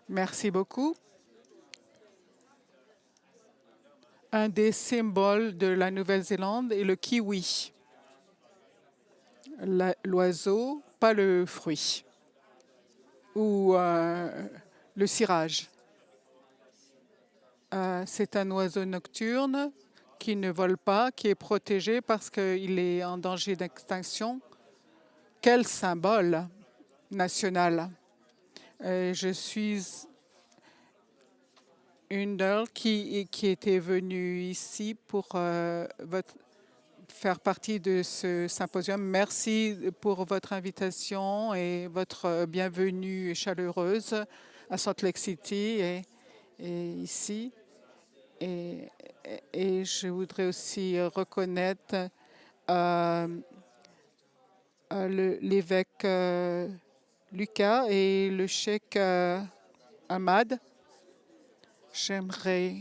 Merci beaucoup. Un des symboles de la Nouvelle-Zélande est le kiwi. L'oiseau, pas le fruit. Ou le cirage. C'est un oiseau nocturne qui ne vole pas, qui est protégé parce qu'il est en danger d'extinction. Quel symbole national! Je suis une d'elles qui était venue ici pour faire partie de ce symposium. Merci pour votre invitation et votre bienvenue chaleureuse à Salt Lake City et ici. Et, et je voudrais aussi reconnaître l'évêque Lucas et le cheikh Ahmad. J'aimerais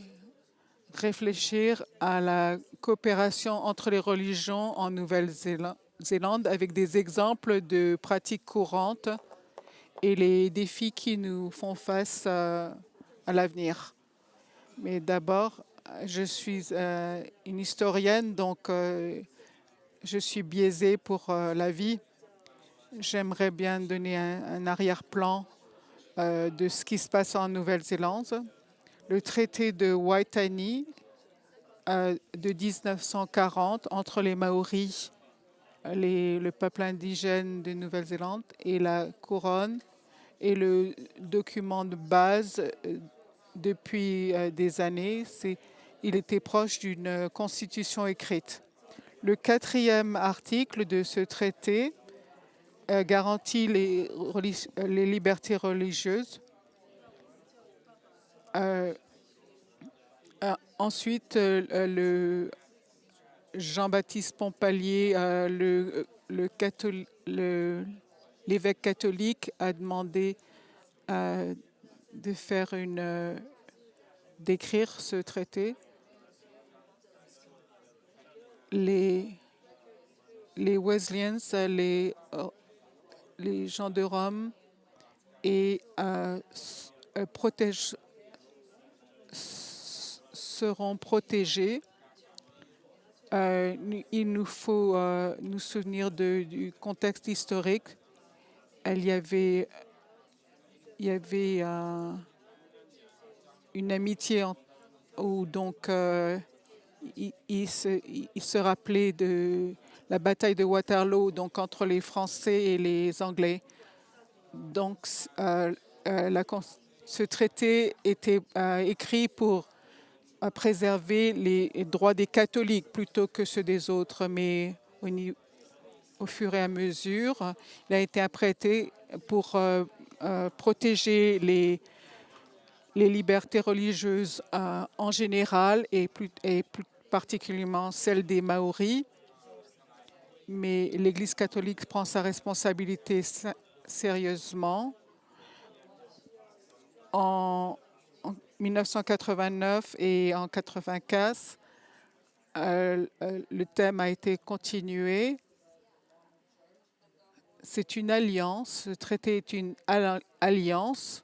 réfléchir à la coopération entre les religions en Nouvelle-Zélande avec des exemples de pratiques courantes et les défis qui nous font face à l'avenir. Mais d'abord, je suis une historienne, donc je suis biaisée pour la vie. J'aimerais bien donner un arrière-plan de ce qui se passe en Nouvelle-Zélande. Le traité de Waitangi de 1940 entre les Maoris, le peuple indigène de Nouvelle-Zélande, et la couronne est le document de base depuis des années. Il était proche d'une constitution écrite. Le 4e article de ce traité garantit les libertés religieuses. Ensuite, le Jean-Baptiste Pompallier, l'évêque catholique, a demandé de faire d'écrire ce traité. Les Wesleyans, les gens de Rome et seront protégés. Il nous faut nous souvenir du contexte historique. Il y avait une amitié où donc il se rappelait de la bataille de Waterloo, donc entre les Français et les Anglais. Donc ce traité était écrit pour préserver les droits des catholiques plutôt que ceux des autres, mais au fur et à mesure, il a été apprêté pour protéger les libertés religieuses en général et plus particulièrement celles des Maoris. Mais l'Église catholique prend sa responsabilité sérieusement. En 1989 et en 1995, le thème a été continué. C'est une alliance, ce traité est une alliance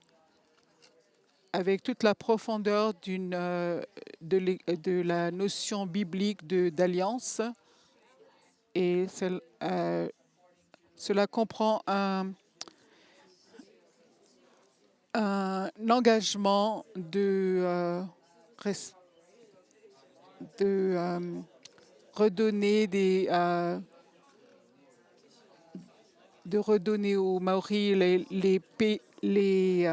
avec toute la profondeur de la notion biblique d'alliance. Et cela comprend un engagement de redonner aux Maoris les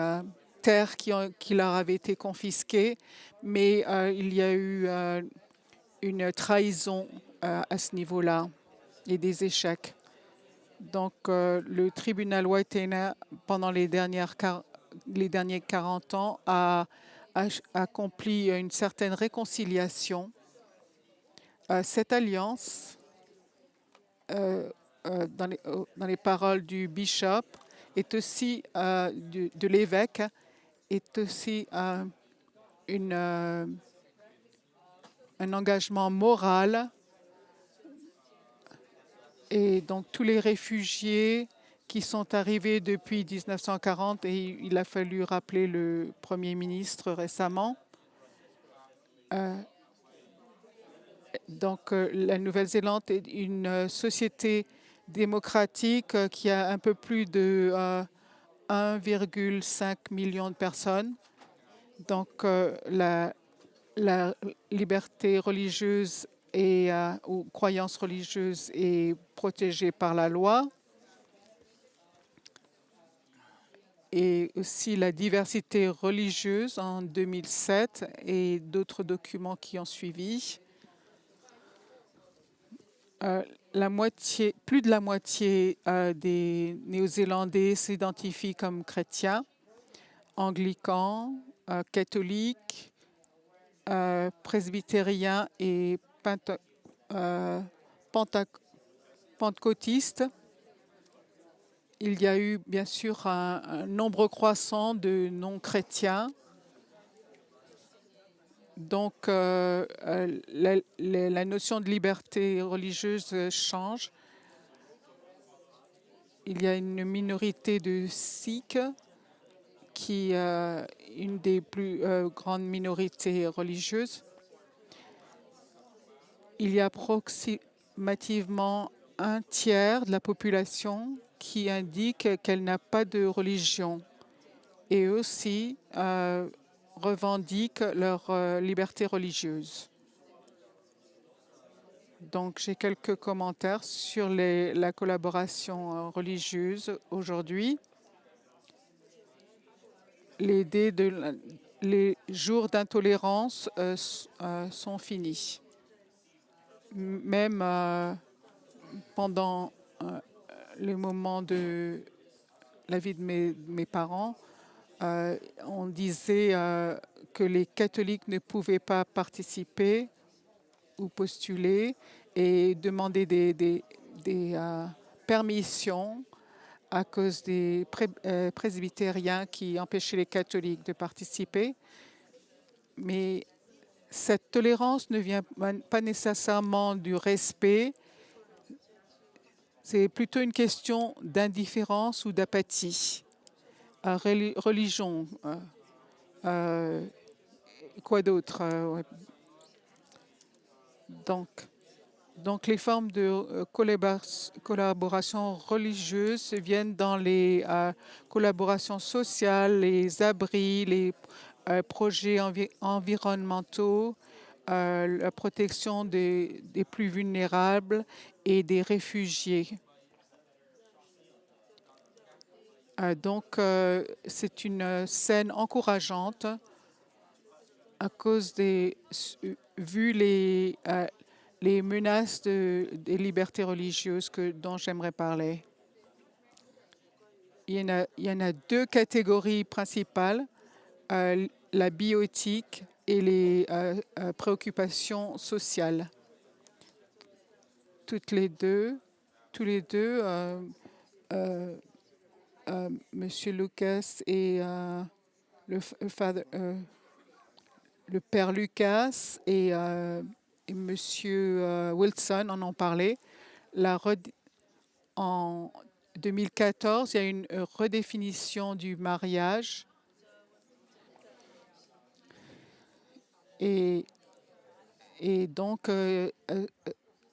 terres qui leur avaient été confisquées, mais il y a eu une trahison à ce niveau-là et des échecs. Donc, le tribunal Waitangi, pendant les derniers 40 ans, a accompli une certaine réconciliation. Cette alliance, dans les paroles du bishop, est aussi de l'évêque, est aussi un engagement moral. Et donc tous les réfugiés qui sont arrivés depuis 1940 et il a fallu rappeler le Premier ministre récemment. Donc, la Nouvelle-Zélande est une société démocratique qui a un peu plus de 1,5 million de personnes. Donc, la liberté religieuse et, ou croyance religieuse est protégée par la loi. Et aussi la diversité religieuse en 2007 et d'autres documents qui ont suivi. Plus de la moitié des Néo-Zélandais s'identifient comme chrétiens, anglicans, catholiques, presbytériens et pentecôtistes. Il y a eu bien sûr un nombre croissant de non-chrétiens. Donc, la notion de liberté religieuse change. Il y a une minorité de Sikhs qui est une des plus grandes minorités religieuses. Il y a approximativement un tiers de la population qui indique qu'elle n'a pas de religion et aussi revendiquent leur liberté religieuse. Donc, j'ai quelques commentaires sur la collaboration religieuse aujourd'hui. Les jours d'intolérance sont finis. Même pendant le moment de la vie de mes parents, on disait que les catholiques ne pouvaient pas participer ou postuler et demander des permissions à cause des presbytériens qui empêchaient les catholiques de participer. Mais cette tolérance ne vient pas nécessairement du respect. C'est plutôt une question d'indifférence ou d'apathie. Religion, quoi d'autre? Donc, les formes de collaboration religieuse viennent dans les collaborations sociales, les abris, les projets environnementaux, la protection des plus vulnérables et des réfugiés. Donc, c'est une scène encourageante à cause vu les menaces des libertés religieuses dont j'aimerais parler. Il y en a deux catégories principales, la bioéthique et les préoccupations sociales. Tous les deux, Monsieur Lucas et le père Lucas et Monsieur Wilson en ont parlé. En 2014, il y a une redéfinition du mariage et donc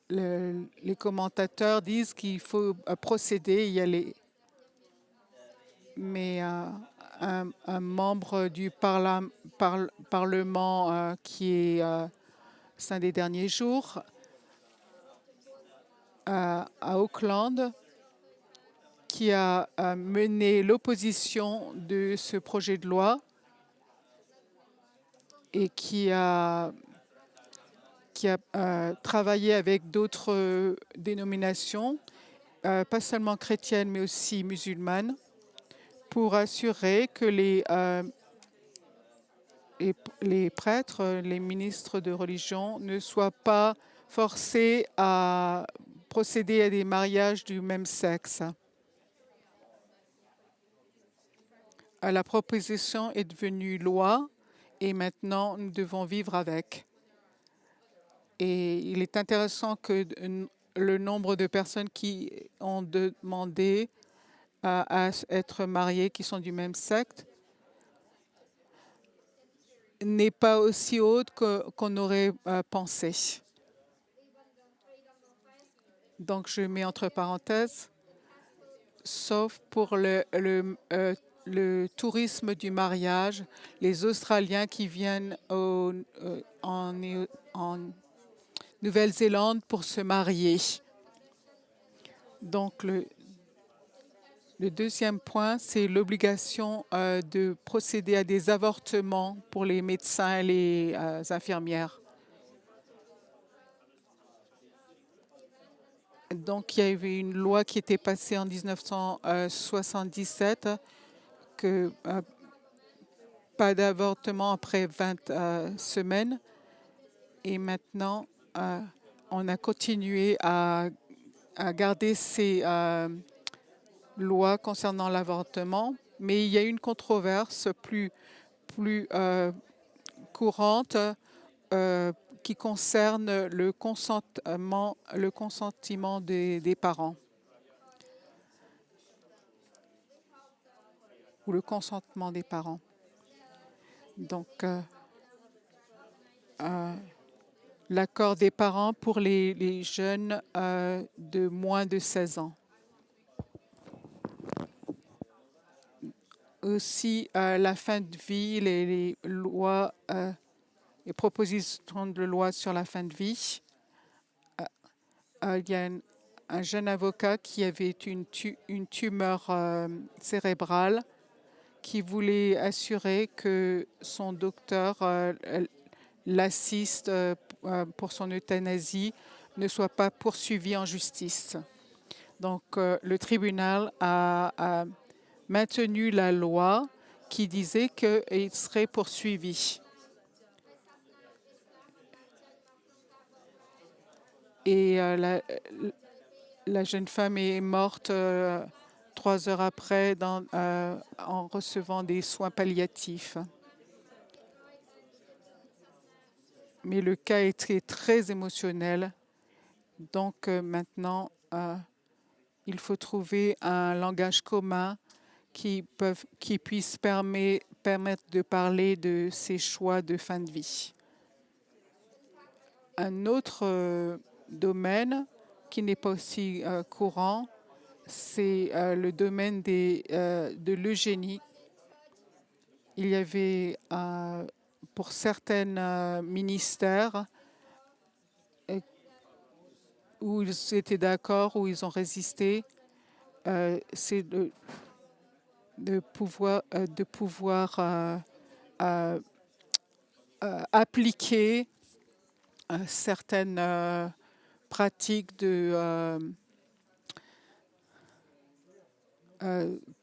les commentateurs disent qu'il faut procéder, y aller. Mais un membre du Parlement qui est un des derniers jours à Auckland, qui a mené l'opposition de ce projet de loi et qui a travaillé avec d'autres dénominations, pas seulement chrétiennes, mais aussi musulmanes, pour assurer que les prêtres, les ministres de religion ne soient pas forcés à procéder à des mariages du même sexe. La proposition est devenue loi et maintenant nous devons vivre avec. Et il est intéressant que le nombre de personnes qui ont demandé à être mariés qui sont du même sexe n'est pas aussi haute qu'on aurait pensé. Donc, je mets entre parenthèses, sauf pour le tourisme du mariage, les Australiens qui viennent en Nouvelle-Zélande pour se marier. Donc, le deuxième point, c'est l'obligation de procéder à des avortements pour les médecins et les infirmières. Donc, il y avait une loi qui était passée en 1977 que pas d'avortement après 20 semaines. Et maintenant, on a continué à garder ces lois concernant l'avortement, mais il y a une controverse plus courante qui concerne le consentement des parents ou le consentement des parents. Donc, l'accord des parents pour les jeunes de moins de 16 ans. Aussi, la fin de vie, les lois, les propositions de loi sur la fin de vie. Il y a un jeune avocat qui avait une tumeur cérébrale qui voulait assurer que son docteur l'assiste pour son euthanasie ne soit pas poursuivi en justice. Donc, le tribunal a maintenu la loi qui disait qu'il serait poursuivi. Et la jeune femme est morte 3 heures après en recevant des soins palliatifs. Mais le cas était très émotionnel. Donc maintenant, il faut trouver un langage commun qui puisse permettre de parler de ces choix de fin de vie. Un autre domaine qui n'est pas aussi courant, c'est le domaine de l'eugénie. Il y avait pour certains ministères où ils étaient d'accord, où ils ont résisté, c'est de pouvoir appliquer certaines pratiques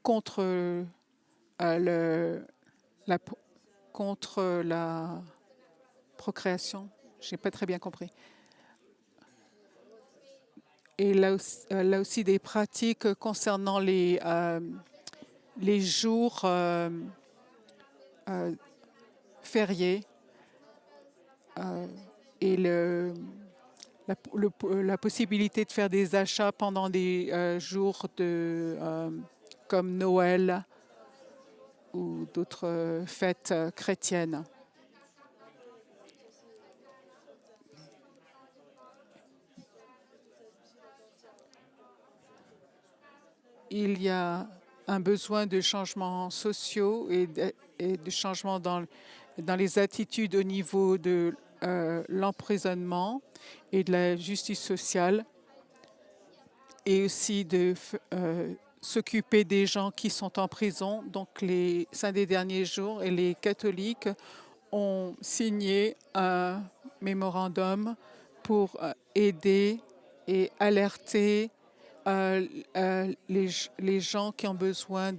contre la procréation. Je n'ai pas très bien compris. Et là aussi des pratiques concernant les jours fériés et la possibilité de faire des achats pendant des jours comme Noël ou d'autres fêtes chrétiennes. Il y a un besoin de changements sociaux et de changements dans les attitudes au niveau de l'emprisonnement et de la justice sociale, et aussi de s'occuper des gens qui sont en prison. Donc, les saints des derniers jours et les catholiques ont signé un mémorandum pour aider et alerter les gens qui ont besoin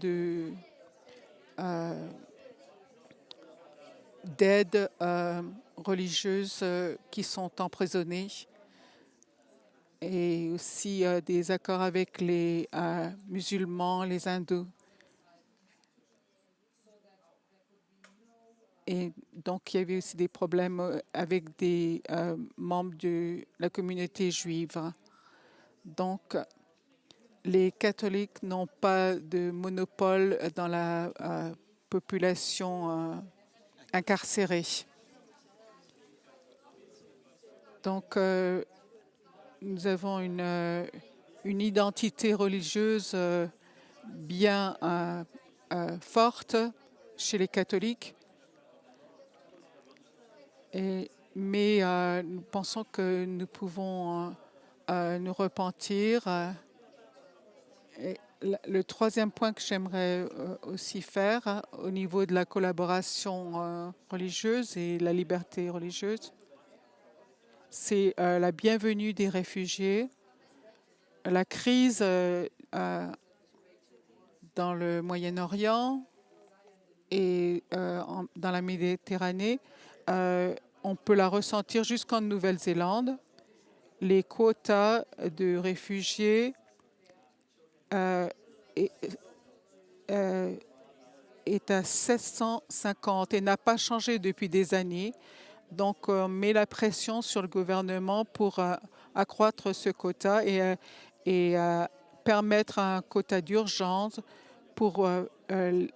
d'aide religieuse qui sont emprisonnés, et aussi des accords avec les musulmans, les hindous. Et donc, il y avait aussi des problèmes avec des membres de la communauté juive. Donc, les catholiques n'ont pas de monopole dans la population incarcérée. Donc, nous avons une identité religieuse bien forte chez les catholiques, mais nous pensons que nous pouvons nous repentir. Et le troisième point que j'aimerais aussi faire au niveau de la collaboration religieuse et la liberté religieuse, c'est la bienvenue des réfugiés. La crise dans le Moyen-Orient et dans la Méditerranée, on peut la ressentir jusqu'en Nouvelle-Zélande. Les quotas de réfugiés est, est à 750 et n'a pas changé depuis des années. Donc, on met la pression sur le gouvernement pour accroître ce quota et permettre un quota d'urgence pour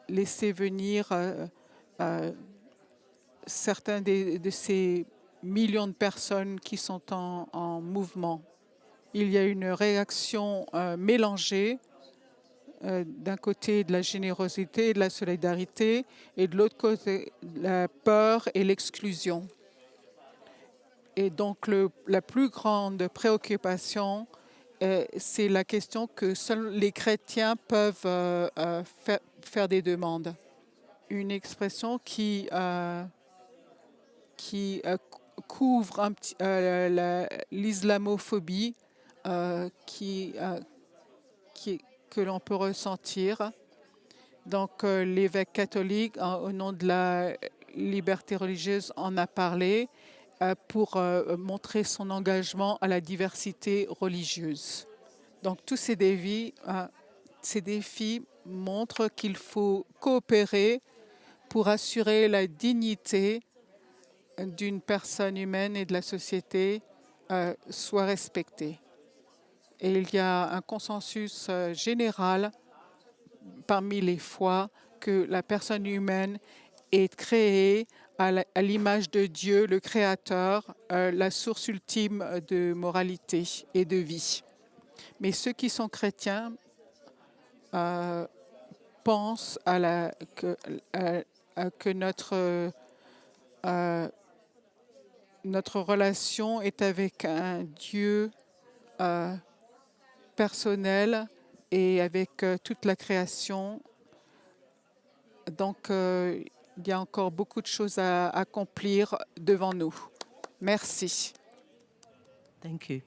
laisser venir certains de ces millions de personnes qui sont en mouvement. Il y a une réaction mélangée, d'un côté de la générosité et de la solidarité, et de l'autre côté la peur et l'exclusion. Et donc la plus grande préoccupation, c'est la question que seuls les chrétiens peuvent faire des demandes. Une expression qui couvre l'islamophobie que l'on peut ressentir. Donc, l'évêque catholique, au nom de la liberté religieuse, en a parlé pour montrer son engagement à la diversité religieuse. Donc, tous ces défis montrent qu'il faut coopérer pour assurer la dignité d'une personne humaine et de la société soit respectée. Et il y a un consensus général parmi les foi que la personne humaine est créée à l'image de Dieu, le Créateur, la source ultime de moralité et de vie. Mais ceux qui sont chrétiens pensent que notre relation est avec un Dieu personnel et avec toute la création. Donc, il y a encore beaucoup de choses à accomplir devant nous. Merci. Thank you.